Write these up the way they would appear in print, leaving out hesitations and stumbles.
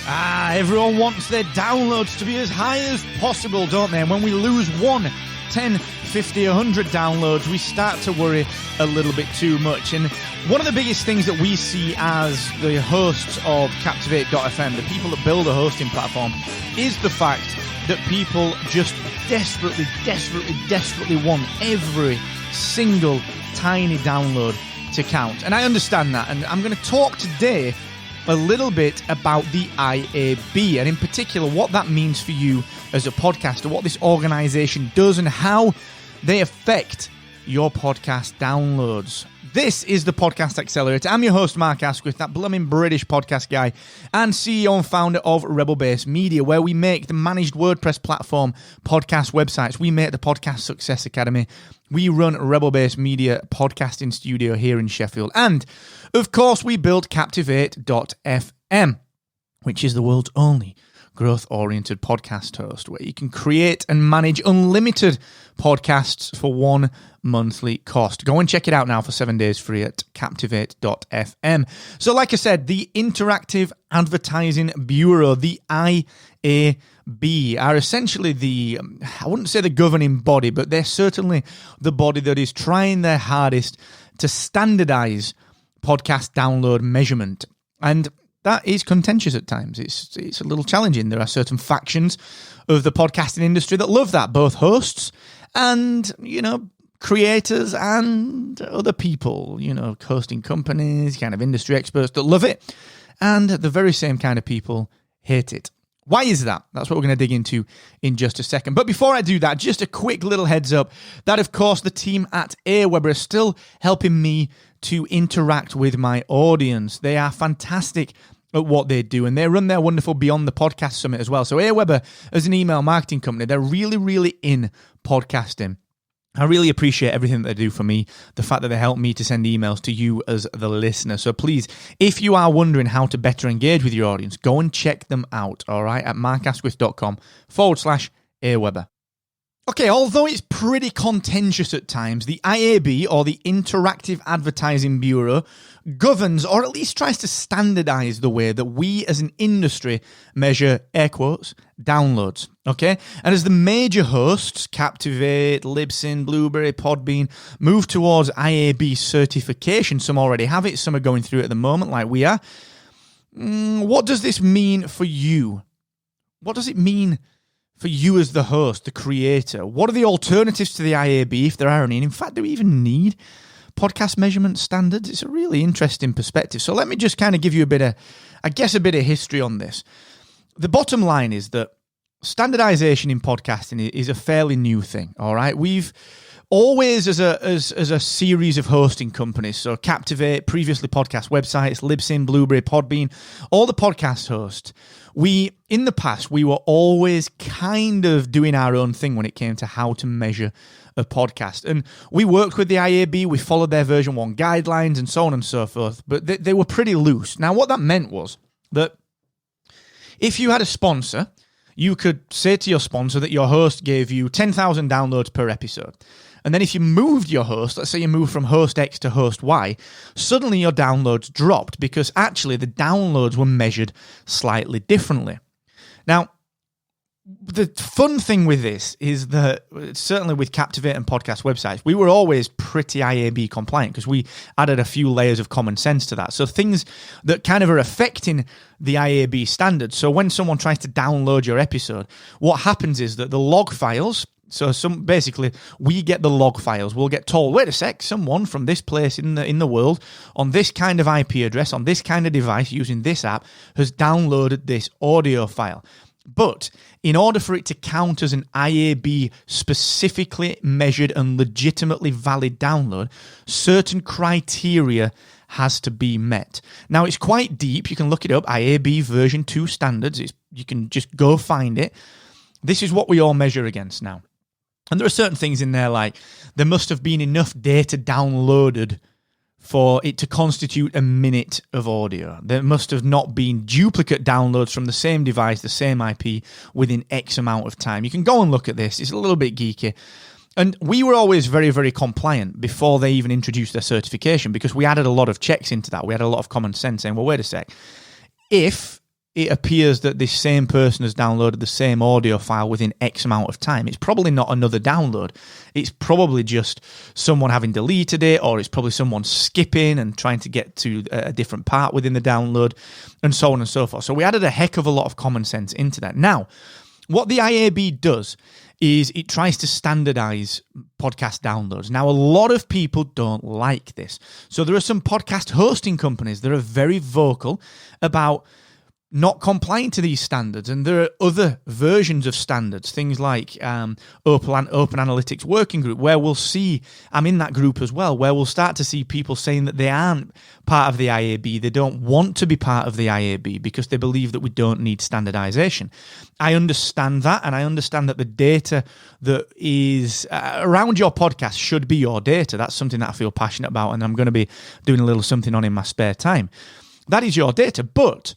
Everyone wants their downloads to be as high as possible, don't they? And when we lose 1, 10, 50, 100 downloads, we start to worry a little bit too much. And one of the biggest things that we see as the hosts of Captivate.fm, the people that build a hosting platform, is the fact that people just desperately want every single tiny download to count. And I understand that. And I'm going to talk today a little bit about the IAB, and in particular what that means for you as a podcaster, what this organization does and how they affect your podcast downloads. This is the Podcast Accelerator. I'm your host, Mark Asquith, that blooming British podcast guy and CEO and founder of Rebel Base Media, where we make the managed WordPress platform podcast websites. We make the Podcast Success Academy. We run Rebel Base Media podcasting studio here in Sheffield. And, of course, we built Captivate.fm, which is the world's only growth-oriented podcast host, where you can create and manage unlimited podcasts for one monthly cost. Go and check it out now for 7 days free at Captivate.fm. So like I said, the Interactive Advertising Bureau, the IAB, are essentially I wouldn't say the governing body, but they're certainly the body that is trying their hardest to standardize podcast download measurement. And that is contentious at times. It's a little challenging. There are certain factions of the podcasting industry that love that, both hosts and, creators and other people, hosting companies, kind of industry experts that love it, and the very same kind of people hate it. Why is that? That's what we're going to dig into in just a second. But before I do that, just a quick little heads up that, of course, the team at AWeber are still helping me to interact with my audience. They are fantastic at what they do, and they run their wonderful Beyond the Podcast Summit as well. So AWeber, as an email marketing company, they're really in podcasting. I really appreciate everything that they do for me, the fact that they help me to send emails to you as the listener. So please, if you are wondering how to better engage with your audience, go and check them out, all right, at markasquith.com/AWeber. Okay, although it's pretty contentious at times, the IAB, or the Interactive Advertising Bureau, governs, or at least tries to standardize the way that we as an industry measure, air quotes, downloads, okay? And as the major hosts, Captivate, Libsyn, Blueberry, Podbean, move towards IAB certification, some already have it, some are going through it at the moment, like we are. What does this mean for you? What does it mean for you as the host, the creator? What are the alternatives to the IAB, if there are any? And in fact, do we even need podcast measurement standards? It's a really interesting perspective. So let me just kind of give you a bit of history on this. The bottom line is that standardization in podcasting is a fairly new thing, all right? We've always, as a series of hosting companies, so Captivate, previously podcast websites, Libsyn, Blueberry, Podbean, all the podcast hosts, in the past, we were always kind of doing our own thing when it came to how to measure a podcast. And we worked with the IAB, we followed their version 1 guidelines and so on and so forth, but they were pretty loose. Now, what that meant was that if you had a sponsor, you could say to your sponsor that your host gave you 10,000 downloads per episode. And then if you moved your host, let's say you moved from host X to host Y, suddenly your downloads dropped because actually the downloads were measured slightly differently. Now, the fun thing with this is that, certainly with Captivate and podcast websites, we were always pretty IAB compliant because we added a few layers of common sense to that. So things that kind of are affecting the IAB standards. So when someone tries to download your episode, what happens is that the log files, basically we get the log files. We'll get told, wait a sec, someone from this place in the world on this kind of IP address, on this kind of device using this app has downloaded this audio file. But in order for it to count as an IAB specifically measured and legitimately valid download, certain criteria has to be met. Now, it's quite deep. You can look it up, IAB version 2 standards. You can just go find it. This is what we all measure against now. And there are certain things in there like there must have been enough data downloaded for it to constitute a minute of audio. There must have not been duplicate downloads from the same device, the same IP, within X amount of time. You can go and look at this. It's a little bit geeky. And we were always very, very compliant before they even introduced their certification because we added a lot of checks into that. We had a lot of common sense saying, well, wait a sec. If it appears that this same person has downloaded the same audio file within X amount of time. It's probably not another download. It's probably just someone having deleted it, or it's probably someone skipping and trying to get to a different part within the download, and so on and so forth. So we added a heck of a lot of common sense into that. Now, what the IAB does is it tries to standardize podcast downloads. Now, a lot of people don't like this. So there are some podcast hosting companies that are very vocal about not complying to these standards, and there are other versions of standards, things like Open Analytics Working Group, where we'll see, I'm in that group as well, where we'll start to see people saying that they aren't part of the IAB, they don't want to be part of the IAB because they believe that we don't need standardization. I understand that, and I understand that the data that is around your podcast should be your data. That's something that I feel passionate about, and I'm going to be doing a little something on in my spare time. That is your data, but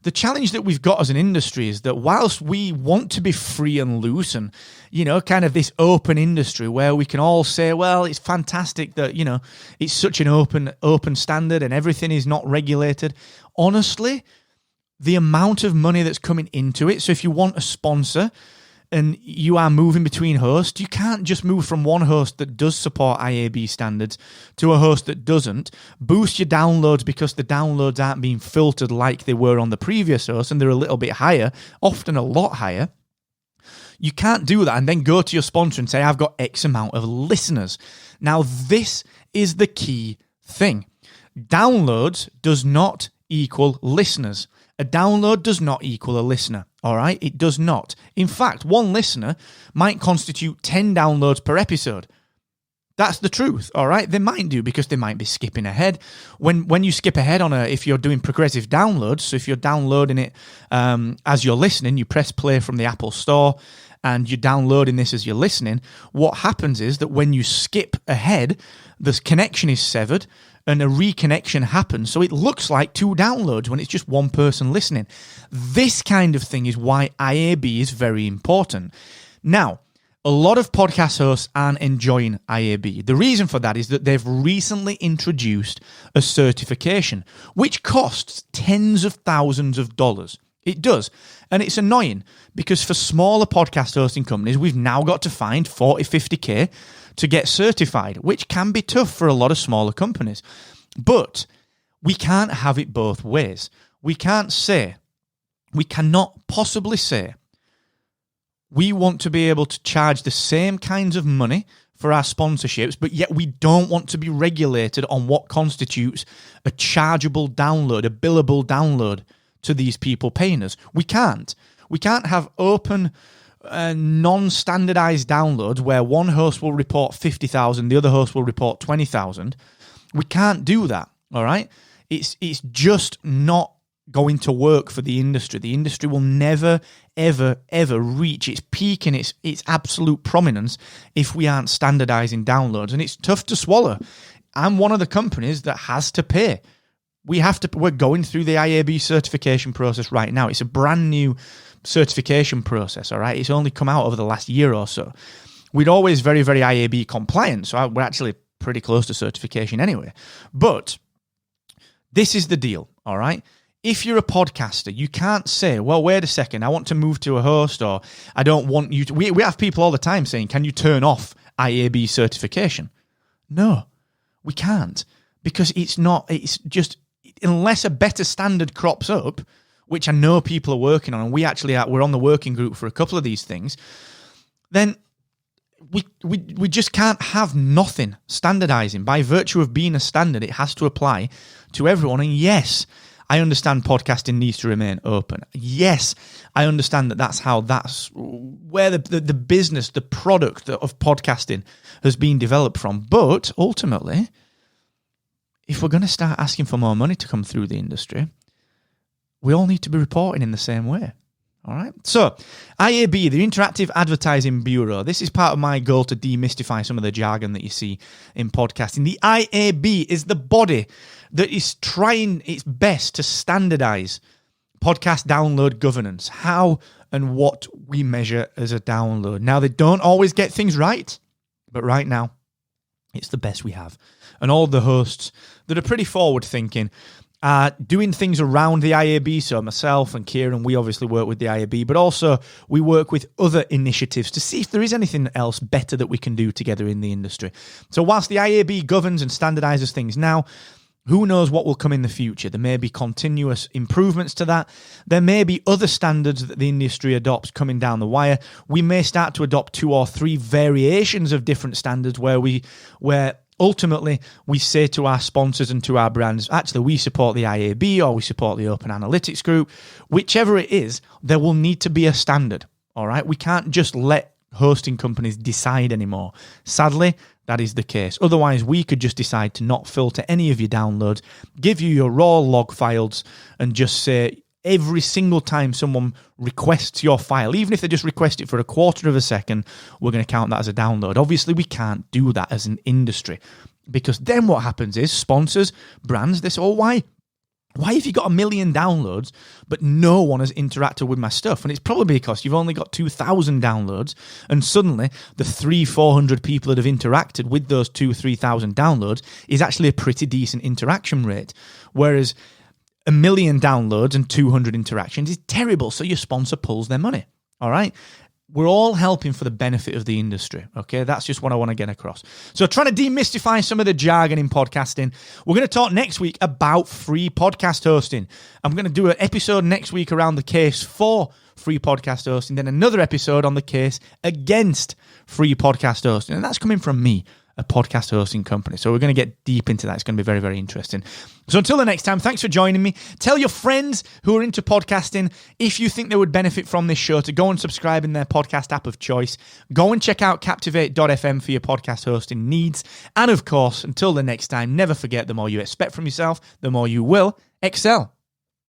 the challenge that we've got as an industry is that whilst we want to be free and loose and, kind of this open industry where we can all say, well, it's fantastic that, it's such an open standard and everything is not regulated. Honestly, the amount of money that's coming into it. So if you want a sponsor and you are moving between hosts, you can't just move from one host that does support IAB standards to a host that doesn't, boost your downloads because the downloads aren't being filtered like they were on the previous host and they're a little bit higher, often a lot higher. You can't do that and then go to your sponsor and say, I've got X amount of listeners. Now, this is the key thing. Downloads does not equal listeners. A download does not equal a listener, all right? It does not. In fact, one listener might constitute 10 downloads per episode. That's the truth, all right? They might do because they might be skipping ahead. When you skip ahead if you're doing progressive downloads, so if you're downloading it as you're listening, you press play from the Apple Store and you're downloading this as you're listening, what happens is that when you skip ahead, the connection is severed, and a reconnection happens. So it looks like 2 downloads when it's just one person listening. This kind of thing is why IAB is very important. Now, a lot of podcast hosts aren't enjoying IAB. The reason for that is that they've recently introduced a certification, which costs tens of thousands of dollars. It does. And it's annoying because for smaller podcast hosting companies, we've now got to find 40, 50K to get certified, which can be tough for a lot of smaller companies. But we can't have it both ways. We cannot possibly say, we want to be able to charge the same kinds of money for our sponsorships, but yet we don't want to be regulated on what constitutes a chargeable download, a billable download to these people paying us. We can't. We can't have open non-standardized downloads where one host will report 50,000, the other host will report 20,000. We can't do that, all right? It's just not going to work for the industry. The industry will never, ever, ever reach its peak and its absolute prominence if we aren't standardizing downloads, and it's tough to swallow. I'm one of the companies that has to pay. We're going through the IAB certification process right now. It's a brand new certification process, all right? It's only come out over the last year or so. We'd always very, very IAB compliant, so we're actually pretty close to certification anyway. But this is the deal, all right? If you're a podcaster, you can't say, well, wait a second, I want to move to a host, or I don't want you to... We have people all the time saying, can you turn off IAB certification? No, we can't, because it's just... Unless a better standard crops up, which I know people are working on, and we're on the working group for a couple of these things, then we just can't have nothing standardizing. By virtue of being a standard, it has to apply to everyone. And yes, I understand podcasting needs to remain open. Yes, I understand that's where the business, the product of podcasting has been developed from. But ultimately, if we're going to start asking for more money to come through the industry, we all need to be reporting in the same way. All right. So IAB, the Interactive Advertising Bureau, this is part of my goal to demystify some of the jargon that you see in podcasting. The IAB is the body that is trying its best to standardize podcast download governance, how and what we measure as a download. Now, they don't always get things right, but right now, it's the best we have. And all the hosts that are pretty forward-thinking are doing things around the IAB. So myself and Kieran, we obviously work with the IAB, but also we work with other initiatives to see if there is anything else better that we can do together in the industry. So whilst the IAB governs and standardizes things now, who knows what will come in the future? There may be continuous improvements to that. There may be other standards that the industry adopts coming down the wire. We may start to adopt 2 or 3 variations of different standards where ultimately we say to our sponsors and to our brands, actually, we support the IAB or we support the Open Analytics Group. Whichever it is, there will need to be a standard, all right? We can't just let hosting companies decide anymore. Sadly, that is the case. Otherwise, we could just decide to not filter any of your downloads, give you your raw log files, and just say every single time someone requests your file, even if they just request it for a quarter of a second, we're going to count that as a download. Obviously, we can't do that as an industry, because then what happens is sponsors, brands, they say, oh, why have you got 1 million downloads, but no one has interacted with my stuff? And it's probably because you've only got 2,000 downloads, and suddenly the 300-400 people that have interacted with those 2,000-3,000 downloads is actually a pretty decent interaction rate. Whereas 1 million downloads and 200 interactions is terrible, so your sponsor pulls their money. All right? We're all helping for the benefit of the industry, okay? That's just what I want to get across. So trying to demystify some of the jargon in podcasting. We're going to talk next week about free podcast hosting. I'm going to do an episode next week around the case for free podcast hosting, then another episode on the case against free podcast hosting. And that's coming from me, a podcast hosting company. So we're going to get deep into that. It's going to be very, very interesting. So until the next time, thanks for joining me. Tell your friends who are into podcasting, if you think they would benefit from this show, to go and subscribe in their podcast app of choice. Go and check out Captivate.fm for your podcast hosting needs. And of course, until the next time, never forget, the more you expect from yourself, the more you will excel.